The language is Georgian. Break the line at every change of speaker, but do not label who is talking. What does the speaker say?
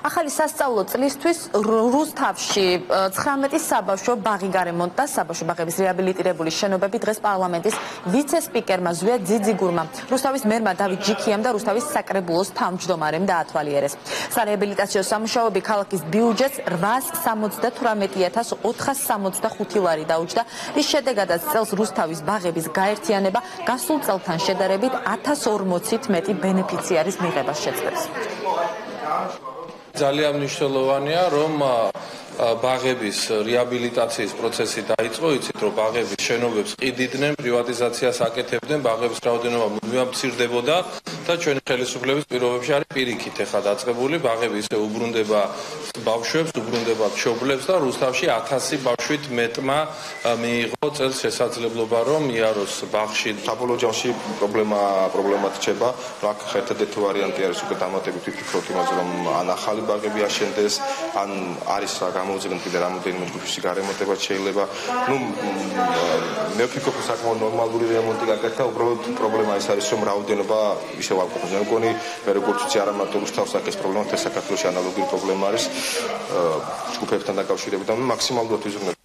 ახალი სასწავლო წლისთვის რუსთავში 19 საბავშვო ბაღი გარემონტდა. საბავშვო ბაღების რეაბილიტირებული შენობები დღეს პარლამენტის ვიცე-სპიკერმა ზვია ძიძიგურმა, რუსთავის მერმა დავით ჯიქიამ და რუსთავის საკრებულოს თავმჯდომარემ დაათვალიერეს. სარეაბილიტაციო სამუშაოები ქალაქის ბიუჯეტს 878.465 ლარი დაუჯდა, რის შედეგადაც წელს რუსთავის ბაღების გაერთიანება გასულ წელთან შედარებით 1040-ით მეტი ბენეფიციარის მიღებას შეძლებს.
ძალიან მნიშვნელოვანია, რომ ბაღების რეაბილიტაციის პროცესი დაიწყო. იცით, რომ ბაღების შენობებს ყიდიდნენ, პრივატიზაციას აკეთებდნენ, ბაღების რაოდენობა მუდმივად მცირდებოდა და ჩვენი ხელისუფლების პირობებში არის პირიქით ახლა დაწყებული. ბაღები ისე უბრუნდება ბავშვებს, უბრუნდება მშობლებს და რუსთავში 1000 ბავშვით მეტმა მიიღო წელს შესაძლებლობა, რომ მიაროს ბაღში.
საბოლოო ჯამში პრობლემა რჩება. აქ ერთადერთი ვარიანტი არის უკვე დამატებით ვიფიქროთ იმაზე, რომ ან ახალი ბაღები აშენდეს, ან არის რა გამოუძებენ კიდე რამოდენიმე ჯგუფში გარემონტება შეიძლება. მე ვფიქრობ, რომ საკმაოდ ნორმალური რემონტი გაკეთდა, უბრალოდ პრობლემა ის არის, რომ რაოდენობა ისევ არ ყოფნა. მე მგონი, მე როგორც ვიცი, არა მარტო რუსთავს აქ ეს პრობლემა, თეთრ საქართველოში ანალოგური პრობლემა არის ჯგუფებთან დაკავშირებით და მაქსიმალურად ვიზრუნებ